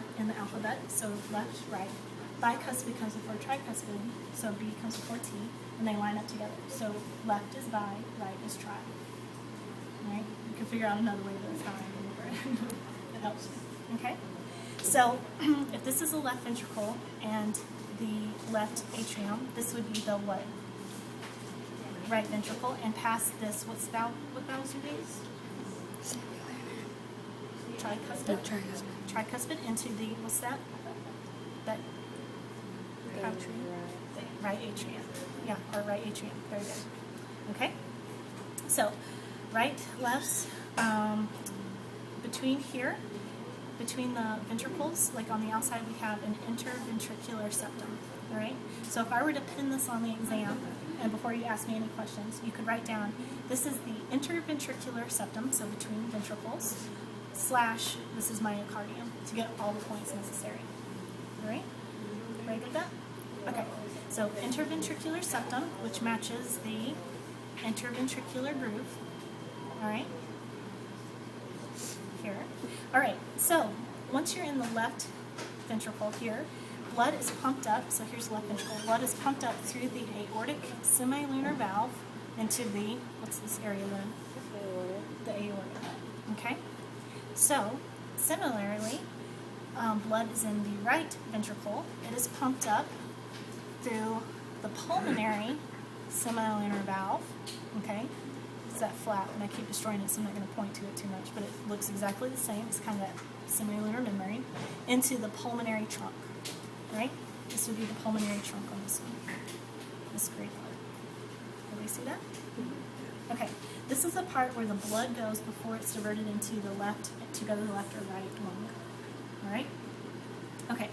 before in the alphabet, so left, right. Bicuspid comes before tricuspid, so B comes before T, and they line up together. So left is bi, right is tri. Right? You can figure out another way to try and it helps you. Okay? So if this is the left ventricle and the left atrium, this would be the what? Right ventricle, and past this, what valves are these? Tricuspid. Tricuspid into the, what's that? That right atrium. Yeah, or right atrium. Very good. Okay? So, right, left, between here, between the ventricles, like on the outside, we have an interventricular septum. All right? So if I were to pin this on the exam, and before you ask me any questions, you could write down, this is the interventricular septum, so between ventricles, slash, this is myocardium, to get all the points necessary. All right? Ready with that? Okay. So interventricular septum, which matches the interventricular groove. All right? Here. All right. So once you're in the left ventricle here, blood is pumped up. So here's the left ventricle. Blood is pumped up through the aortic semilunar valve into the, what's this area then? The aorta. Okay? So, similarly, blood is in the right ventricle. It is pumped up through the pulmonary semilunar valve. Okay? It's that flat, and I keep destroying it, so I'm not going to point to it too much, but it looks exactly the same. It's kind of that semilunar membrane. Into the pulmonary trunk. Right? This would be the pulmonary trunk on this one. This gray part. Everybody see that? Okay. This is the part where the blood goes before it's diverted into the left, to go to the left or right lung. All right? Okay.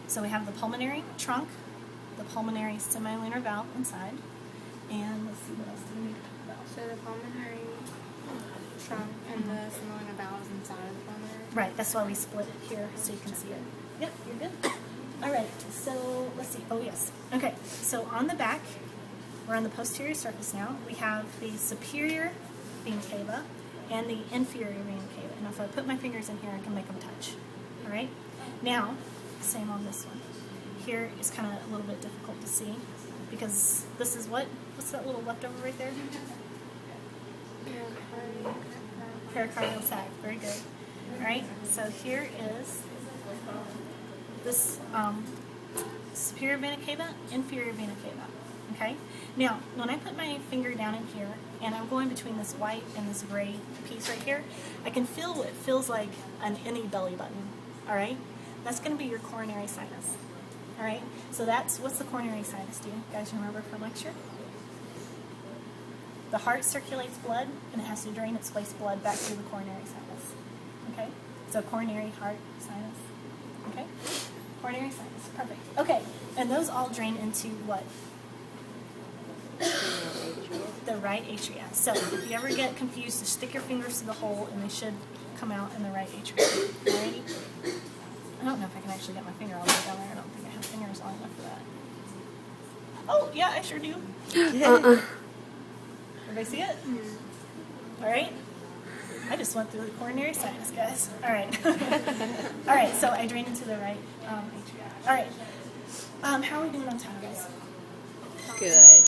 So we have the pulmonary trunk, the pulmonary semilunar valve inside, and let's see what else do we need to talk about. So the pulmonary trunk and the semilunar valve is inside of the pulmonary? Right. That's why we split it here so you can see it. Yep, you're good. All right, so let's see. Oh, yes. Okay, so on the back, we're on the posterior surface now. We have the superior vena cava and the inferior vena cava. And if I put my fingers in here, I can make them touch. All right? Now, same on this one. Here is kind of a little bit difficult to see because this is what? What's that little leftover right there? Pericardial sac. Very good. All right, so here is this superior vena cava, inferior vena cava. Okay? Now, when I put my finger down in here, and I'm going between this white and this gray piece right here, I can feel what feels like an any belly button. All right? That's going to be your coronary sinus. All right? So what's the coronary sinus do? You guys remember from lecture? The heart circulates blood, and it has to drain its waste blood back through the coronary sinus. Okay? So coronary, heart, sinus. Okay? Coronary sinus. Perfect. Okay. And those all drain into what? The right atria. So if you ever get confused, just stick your fingers through the hole and they should come out in the right atria. Alrighty? I don't know if I can actually get my finger all the way down there. I don't think I have fingers long enough for that. Oh, yeah, I sure do. Everybody see it? Alright? I just went through the coronary sinus, guys. Alright. Alright, so I drain into the right atria. Alright. How are we doing on time, guys? Good.